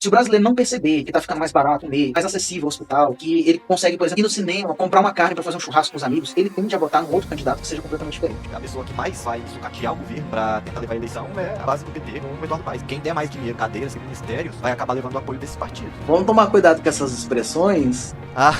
Se o brasileiro não perceber que tá ficando mais barato o meio, mais acessível o hospital, que ele consegue, por exemplo, ir no cinema, comprar uma carne para fazer um churrasco com os amigos, ele tende a votar num outro candidato que seja completamente diferente. A pessoa que mais vai sucatear o governo pra tentar levar a eleição é a base do PT com o Eduardo Paes. Quem der mais dinheiro, cadeiras e ministérios, vai acabar levando o apoio desses partidos. Vamos tomar cuidado com essas expressões. Ah,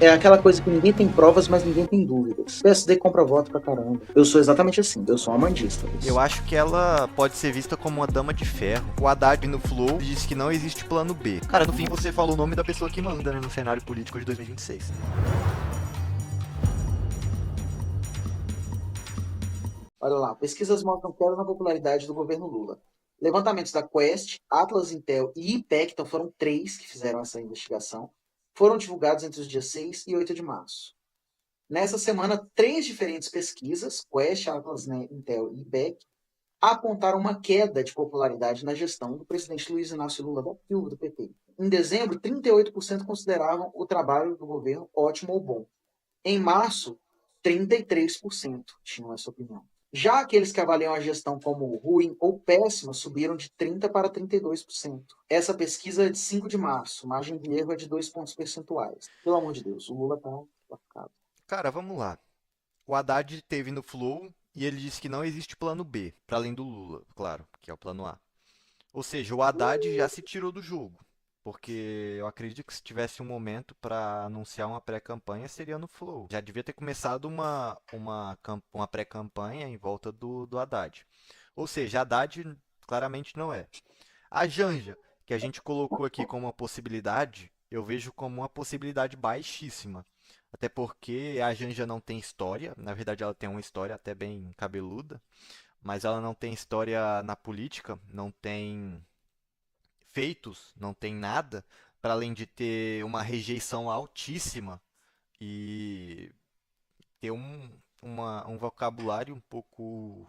É aquela coisa que ninguém tem provas, mas ninguém tem dúvidas. PSD compra voto pra caramba. Eu sou exatamente assim, eu sou uma mandista. eu acho que ela pode ser vista como uma dama de ferro. O Haddad no Flow disse que não existe plano B. Cara, no fim você falou o nome da pessoa que manda, né, no cenário político de 2026. Olha lá, pesquisas mostram queda na popularidade do governo Lula. Levantamentos da Quest, Atlas Intel e IPEC, então foram três que fizeram essa investigação, foram divulgados entre os dias 6 e 8 de março. Nessa semana, três diferentes pesquisas, Quest, Atlas, Intel e IPEC, apontaram uma queda de popularidade na gestão do presidente Luiz Inácio Lula da Silva, do PT. Em dezembro, 38% consideravam o trabalho do governo ótimo ou bom. Em março, 33% tinham essa opinião. Já aqueles que avaliam a gestão como ruim ou péssima subiram de 30% para 32%. Essa pesquisa é de 5 de março, margem de erro é de 2 pontos percentuais. Pelo amor de Deus, o Lula está lascado. Cara, vamos lá. O Haddad teve no Flow e ele disse que não existe plano B, para além do Lula, claro, que é o plano A. Ou seja, o Haddad já se tirou do jogo. Porque eu acredito que se tivesse um momento para anunciar uma pré-campanha, seria no Flow. Já devia ter começado uma pré-campanha em volta do Haddad. Ou seja, Haddad claramente não é. A Janja, que a gente colocou aqui como uma possibilidade, eu vejo como uma possibilidade baixíssima. Até porque a Janja não tem história, na verdade ela tem uma história até bem cabeluda, mas ela não tem história na política, não tem feitos, não tem nada, para além de ter uma rejeição altíssima e ter um vocabulário um pouco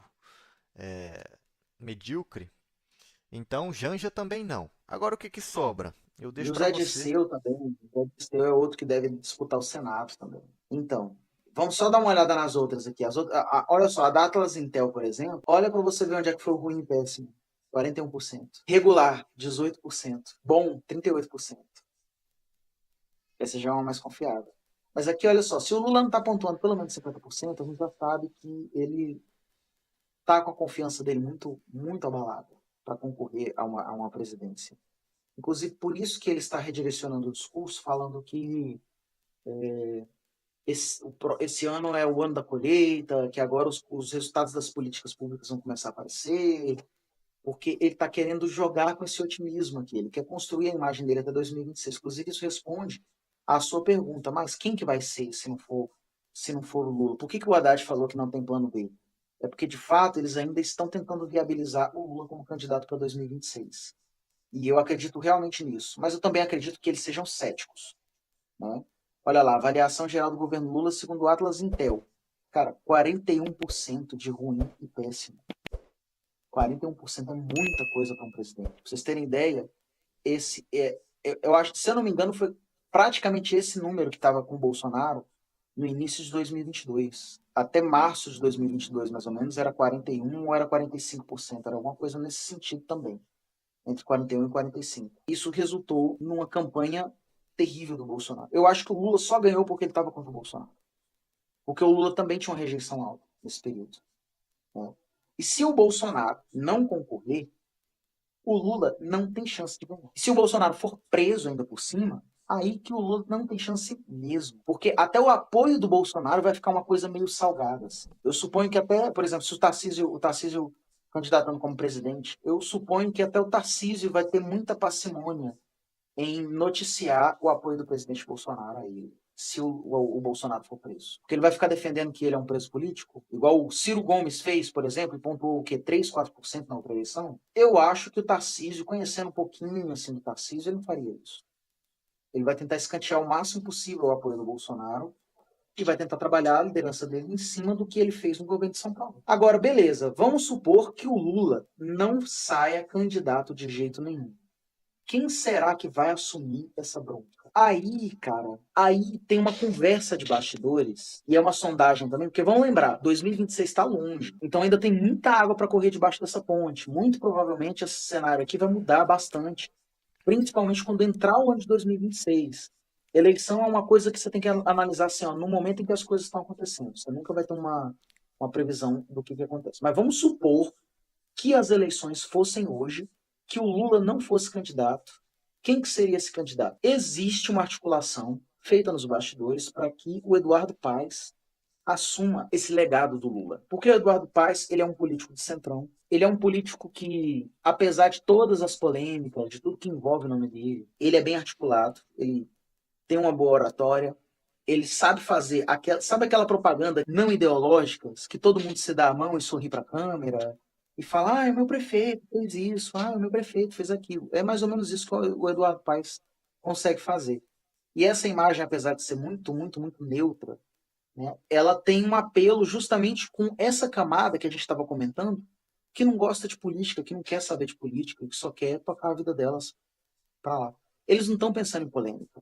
medíocre. Então, Janja também não. Agora o que sobra? Eu deixo para José você. Dirceu também. José Dirceu é outro que deve disputar o Senado também. Então, vamos só dar uma olhada nas outras aqui. Olha só, a da Atlas Intel, por exemplo, olha para você ver onde é que foi o ruim e péssimo. 41%. Regular, 18%. Bom, 38%. Essa já é uma mais confiável. Mas aqui, olha só, se o Lula não está pontuando pelo menos 50%, a gente já sabe que ele está com a confiança dele muito, muito abalada para concorrer a uma presidência. Inclusive, por isso que ele está redirecionando o discurso, falando que esse ano é o ano da colheita, que agora os resultados das políticas públicas vão começar a aparecer, porque ele está querendo jogar com esse otimismo aqui, ele quer construir a imagem dele até 2026. Inclusive, isso responde à sua pergunta, mas quem que vai ser se não for o Lula? Por que o Haddad falou que não tem plano B? É porque, de fato, eles ainda estão tentando viabilizar o Lula como candidato para 2026. E eu acredito realmente nisso. Mas eu também acredito que eles sejam céticos. Né? Olha lá, avaliação geral do governo Lula segundo o Atlas Intel. Cara, 41% de ruim e péssimo. 41% é muita coisa para um presidente. Pra vocês terem ideia, eu acho, se eu não me engano, foi praticamente esse número que estava com o Bolsonaro no início de 2022. Até março de 2022, mais ou menos, era 41% ou era 45%. Era alguma coisa nesse sentido também. Entre 41 e 45. Isso resultou numa campanha terrível do Bolsonaro. Eu acho que o Lula só ganhou porque ele estava contra o Bolsonaro. Porque o Lula também tinha uma rejeição alta nesse período. Né? E se o Bolsonaro não concorrer, o Lula não tem chance de ganhar. E se o Bolsonaro for preso ainda por cima, aí que o Lula não tem chance mesmo. Porque até o apoio do Bolsonaro vai ficar uma coisa meio salgada. Assim. Eu suponho que até, por exemplo, se o Tarcísio candidatando como presidente, eu suponho que até o Tarcísio vai ter muita parcimônia em noticiar o apoio do presidente Bolsonaro a ele, se o Bolsonaro for preso. Porque ele vai ficar defendendo que ele é um preso político, igual o Ciro Gomes fez, por exemplo, e pontuou o quê? 3, 4% na outra eleição. Eu acho que o Tarcísio, conhecendo um pouquinho assim do Tarcísio, ele não faria isso. Ele vai tentar escantear o máximo possível o apoio do Bolsonaro e vai tentar trabalhar a liderança dele em cima do que ele fez no governo de São Paulo. Agora, beleza, vamos supor que o Lula não saia candidato de jeito nenhum. Quem será que vai assumir essa bronca? Aí, cara, aí tem uma conversa de bastidores e é uma sondagem também, porque vamos lembrar, 2026 está longe, então ainda tem muita água para correr debaixo dessa ponte. Muito provavelmente esse cenário aqui vai mudar bastante principalmente quando entrar o ano de 2026. Eleição é uma coisa que você tem que analisar assim, ó, no momento em que as coisas estão acontecendo. Você nunca vai ter uma previsão do que acontece. Mas vamos supor que as eleições fossem hoje, que o Lula não fosse candidato. Quem que seria esse candidato? Existe uma articulação feita nos bastidores para que o Eduardo Paes assuma esse legado do Lula. Porque o Eduardo Paes, ele é um político de centrão, ele é um político que, apesar de todas as polêmicas, de tudo que envolve o nome dele, ele é bem articulado, ele tem uma boa oratória, ele sabe fazer sabe aquela propaganda não ideológica, que todo mundo se dá a mão e sorri para a câmera e fala, ah, meu prefeito fez isso, ah, meu prefeito fez aquilo. É mais ou menos isso que o Eduardo Paes consegue fazer. E essa imagem, apesar de ser muito, muito, muito neutra, né, ela tem um apelo justamente com essa camada que a gente estava comentando, que não gosta de política, que não quer saber de política, que só quer tocar a vida delas para lá. Eles não estão pensando em polêmica,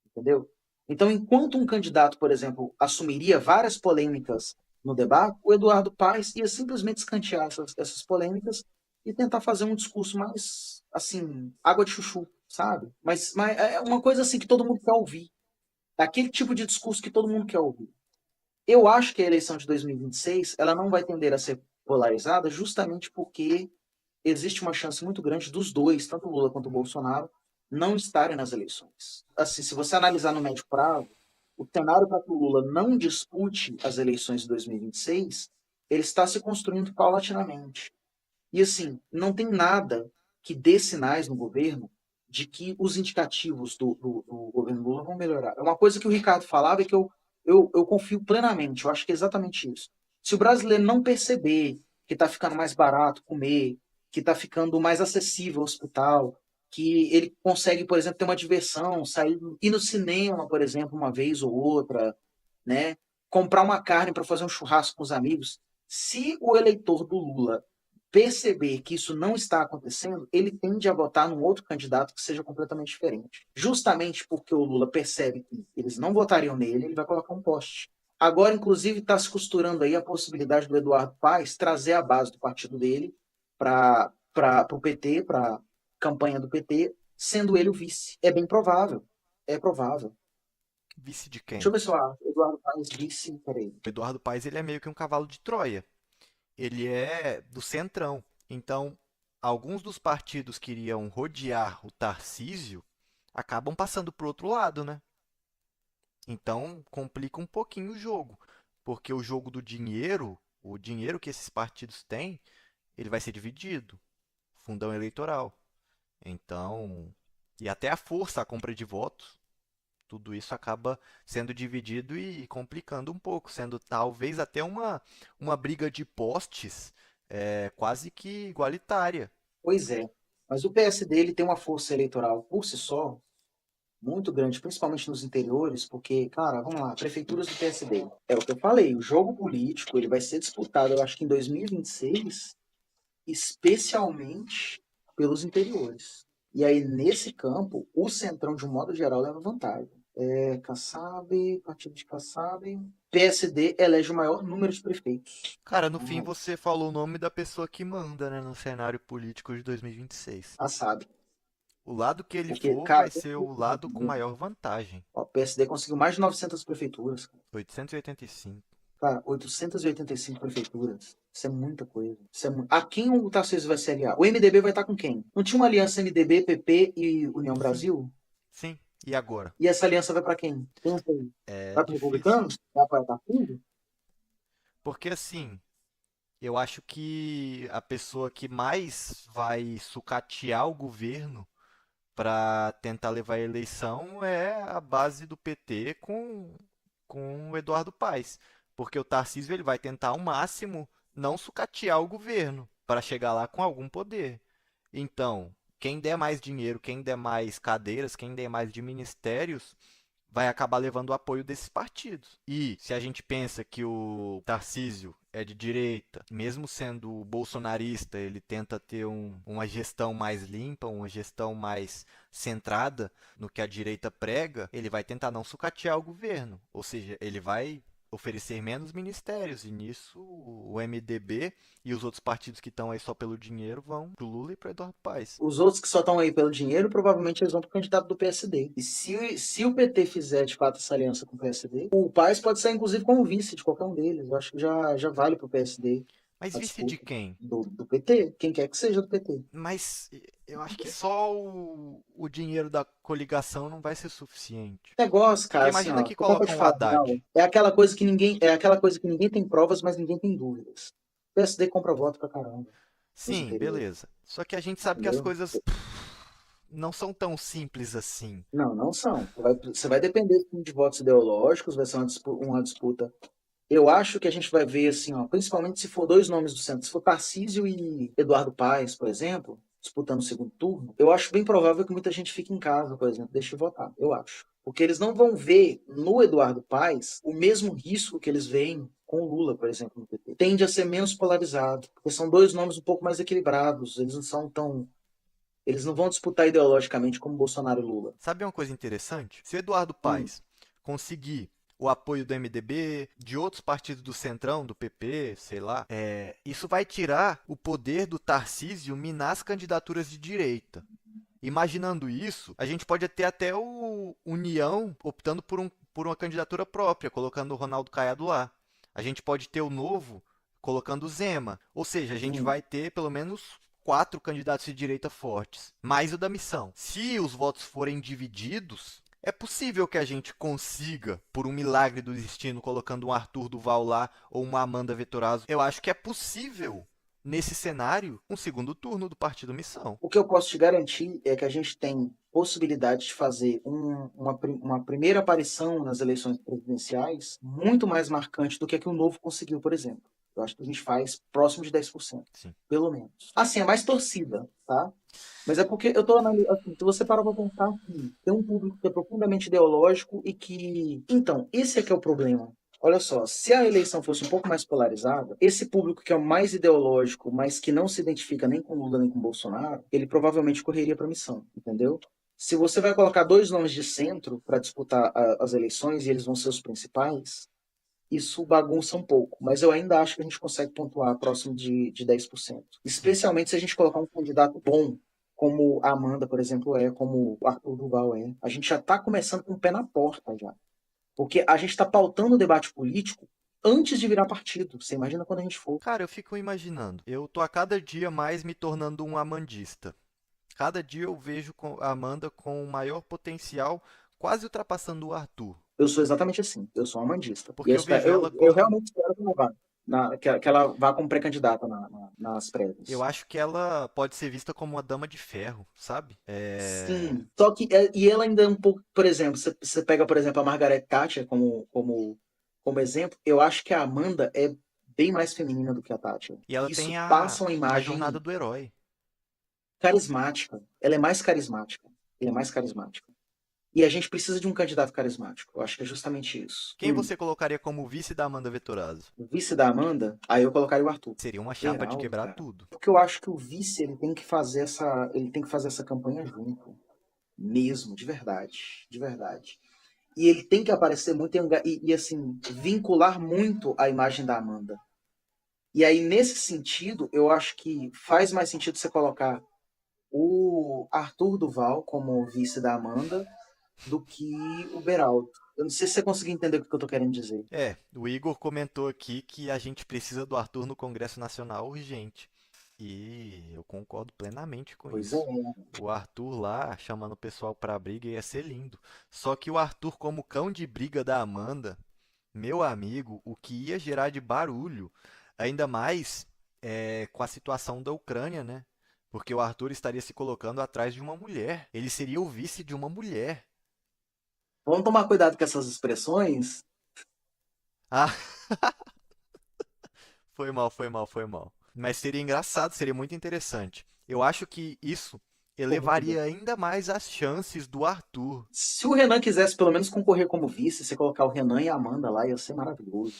entendeu? Então, enquanto um candidato, por exemplo, assumiria várias polêmicas no debate, o Eduardo Paes ia simplesmente escantear essas polêmicas e tentar fazer um discurso mais, assim, água de chuchu, sabe? Mas é uma coisa assim que todo mundo quer ouvir. É aquele tipo de discurso que todo mundo quer ouvir. Eu acho que a eleição de 2026 ela não vai tender a ser polarizada justamente porque existe uma chance muito grande dos dois, tanto o Lula quanto o Bolsonaro, não estarem nas eleições. Assim, se você analisar no médio prazo, o cenário para que o Lula não dispute as eleições de 2026, ele está se construindo paulatinamente. E assim, não tem nada que dê sinais no governo de que os indicativos do governo Lula vão melhorar. É uma coisa que o Ricardo falava e que eu confio plenamente. Eu acho que é exatamente isso. Se o brasileiro não perceber que está ficando mais barato comer, que está ficando mais acessível o hospital, que ele consegue, por exemplo, ter uma diversão, sair, ir no cinema, por exemplo, uma vez ou outra, né? Comprar uma carne para fazer um churrasco com os amigos. Se o eleitor do Lula perceber que isso não está acontecendo, ele tende a votar num outro candidato que seja completamente diferente. Justamente porque o Lula percebe que eles não votariam nele, ele vai colocar um poste. Agora, inclusive, está se costurando aí a possibilidade do Eduardo Paes trazer a base do partido dele para o PT, para a campanha do PT, sendo ele o vice. É bem provável. É provável. Vice de Deixa eu quem? ver se eu acho. Eduardo Paes vice. Peraí. O Eduardo Paes, ele é meio que um cavalo de Troia. Ele é do centrão. Então, alguns dos partidos que iriam rodear o Tarcísio acabam passando para o outro lado, né? Então, complica um pouquinho o jogo, porque o jogo do dinheiro, o dinheiro que esses partidos têm, ele vai ser dividido, fundão eleitoral. Então, e até a força, a compra de votos, tudo isso acaba sendo dividido e complicando um pouco, sendo talvez até uma briga de postes quase que igualitária. Pois é. Mas o PSD ele tem uma força eleitoral por si só muito grande, principalmente nos interiores, porque, cara, vamos lá, prefeituras do PSD. É o que eu falei, o jogo político ele vai ser disputado, eu acho que em 2026, especialmente pelos interiores. E aí, nesse campo, o Centrão, de um modo geral, leva vantagem. Kassab, partido de Kassab. PSD elege o maior número de prefeitos. Cara, no fim você falou o nome da pessoa que manda, né, no cenário político de 2026. Kassab. O lado que ele Porque, for cara, vai ser o lado com maior vantagem. o PSD conseguiu mais de 900 prefeituras. 885. Cara, 885 prefeituras. Isso é muita coisa. A quem o Tarcísio vai se aliar? O MDB vai estar com quem? Não tinha uma aliança MDB, PP e União Sim, Brasil? sim. E agora? E essa aliança vai para quem? Pensa aí. É Vai para difícil. republicanos? Vai para Tarcísio? Porque assim, eu acho que a pessoa que mais vai sucatear o governo para tentar levar a eleição é a base do PT com o Eduardo Paes. Porque o Tarcísio ele vai tentar ao máximo não sucatear o governo para chegar lá com algum poder. Então, quem der mais dinheiro, quem der mais cadeiras, quem der mais de ministérios, vai acabar levando o apoio desses partidos. E se a gente pensa que o Tarcísio é de direita, mesmo sendo bolsonarista, ele tenta ter uma gestão mais limpa, uma gestão mais centrada no que a direita prega, ele vai tentar não sucatear o governo. Ou seja, ele vai oferecer menos ministérios, e nisso o MDB e os outros partidos que estão aí só pelo dinheiro vão pro Lula e pro Eduardo Paes. Os outros que só estão aí pelo dinheiro, provavelmente eles vão pro candidato do PSD. E se o PT fizer de fato essa aliança com o PSD, o Paes pode sair inclusive como vice de qualquer um deles. Eu acho que já vale pro PSD Mas a vice de disputa quem? do PT, quem quer que seja do PT. Mas eu acho que só o dinheiro da coligação não vai ser suficiente. Negócio, Porque cara, assim, imagina ó, que como é que eu te colocam o falo, real? Haddad. É aquela coisa que ninguém tem provas, mas ninguém tem dúvidas. O PSD compra voto pra caramba nos Sim, interiores, beleza. Só que a gente sabe que as entendeu? coisas não são tão simples assim. Não, não são. Você vai depender de votos ideológicos, vai ser uma disputa. Eu acho que a gente vai ver, assim, ó, principalmente se for dois nomes do centro, se for Tarcísio e Eduardo Paes, por exemplo, disputando o segundo turno, eu acho bem provável que muita gente fique em casa, por exemplo, deixe de votar. Eu acho. Porque eles não vão ver no Eduardo Paes o mesmo risco que eles veem com o Lula, por exemplo, no PT. Tende a ser menos polarizado, porque são dois nomes um pouco mais equilibrados, eles não são tão. Eles não vão disputar ideologicamente como Bolsonaro e Lula. Sabe uma coisa interessante? Se o Eduardo Hum. Paes conseguir o apoio do MDB, de outros partidos do Centrão, do PP, sei lá, isso vai tirar o poder do Tarcísio minar as candidaturas de direita. Imaginando isso, a gente pode ter até o União optando por uma candidatura própria, colocando o Ronaldo Caiado lá. A gente pode ter o Novo colocando o Zema. Ou seja, a gente Hum. vai ter pelo menos 4 candidatos de direita fortes, mais o da missão. Se os votos forem divididos, é possível que a gente consiga, por um milagre do destino, colocando um Arthur Duval lá ou uma Amanda Vettorazzo. Eu acho que é possível, nesse cenário, um segundo turno do Partido Missão. O que eu posso te garantir é que a gente tem possibilidade de fazer uma primeira aparição nas eleições presidenciais muito mais marcante do que a que o Novo conseguiu, por exemplo. Eu acho que a gente faz próximo de 10%, Sim. pelo menos. Assim, é mais torcida, tá? Mas é porque eu tô analisando, assim, se você parar pra pensar que tem um público que é profundamente ideológico e que... Então, esse é que é o problema. Olha só, se a eleição fosse um pouco mais polarizada, esse público que é o mais ideológico, mas que não se identifica nem com Lula nem com Bolsonaro, ele provavelmente correria para a missão, entendeu? Se você vai colocar dois nomes de centro para disputar as eleições e eles vão ser os principais, isso bagunça um pouco. Mas eu ainda acho que a gente consegue pontuar próximo de 10%. Sim. Especialmente se a gente colocar um candidato bom, como a Amanda, por exemplo, como o Arthur Duval é. A gente já está começando com o pé na porta já. Porque a gente está pautando o debate político antes de virar partido. Você imagina quando a gente for. Cara, eu fico imaginando. Eu tô a cada dia mais me tornando um amandista. Cada dia eu vejo a Amanda com maior potencial, quase ultrapassando o Arthur. Eu sou exatamente assim. Eu sou amandista. E Porque eu vejo ela eu como. realmente espero que ela vá. Que ela vá como pré-candidata nas Eu prévias. acho que ela pode ser vista como uma dama de ferro, sabe? Sim. Só que e ela ainda é um pouco, por exemplo, você pega, por exemplo, a Margaret Thatcher como exemplo, eu acho que a Amanda é bem mais feminina do que a Thatcher. E ela E isso tem passa uma a jornada imagem do herói. carismática. Ela é mais carismática. Ele é mais carismática. E a gente precisa de um candidato carismático. Eu acho que é justamente isso. Quem você colocaria como vice da Amanda Vettorazzo? O vice da Amanda, aí eu colocaria o Arthur. Seria uma chapa de Geraldo, quebrar cara. tudo. Porque eu acho que o vice ele tem que fazer essa campanha junto, mesmo, de verdade, de verdade. E ele tem que aparecer muito assim, vincular muito a imagem da Amanda. E aí, nesse sentido, eu acho que faz mais sentido você colocar o Arthur Duval como vice da Amanda do que o Beraldo. Eu não sei se você conseguiu entender o que eu tô querendo dizer. O Igor comentou aqui que a gente precisa do Arthur no Congresso Nacional urgente. E eu concordo plenamente com Pois é. isso. O Arthur lá chamando o pessoal pra briga ia ser lindo. Só que o Arthur, como cão de briga da Amanda, meu amigo, o que ia gerar de barulho, ainda mais com a situação da Ucrânia, né? Porque o Arthur estaria se colocando atrás de uma mulher. Ele seria o vice de uma mulher. Vamos tomar cuidado com essas expressões. Ah, foi mal, foi mal, foi mal. Mas seria engraçado, seria muito interessante. Eu acho que isso Pô, muito bom. elevaria ainda mais as chances do Arthur. Se o Renan quisesse pelo menos concorrer como vice, você colocar o Renan e a Amanda lá, ia ser maravilhoso.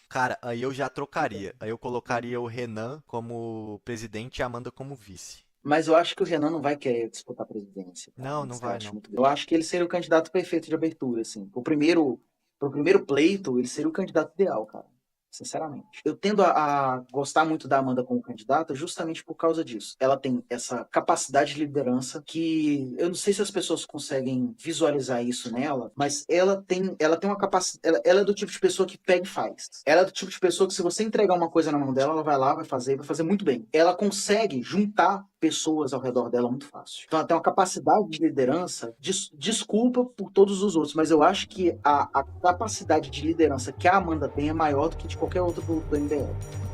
Cara, aí eu já trocaria. Aí eu colocaria o Renan como presidente e a Amanda como vice. Mas eu acho que o Renan não vai querer disputar a presidência, cara. Não, Não não sei, vai não. eu acho que ele seria o candidato perfeito de abertura, assim. O primeiro Pro primeiro pleito, ele seria o candidato ideal, cara. Sinceramente. Eu tendo a gostar muito da Amanda como candidata justamente por causa disso. Ela tem essa capacidade de liderança que eu não sei se as pessoas conseguem visualizar isso nela, mas ela tem uma capacidade. Ela é do tipo de pessoa que pega e faz. Ela é do tipo de pessoa que, se você entregar uma coisa na mão dela, ela vai lá, vai fazer muito bem. Ela consegue juntar pessoas ao redor dela muito fácil. Então ela tem uma capacidade de liderança, desculpa por todos os outros, mas eu acho que a capacidade de liderança que a Amanda tem é maior do que de qualquer outro do MBL.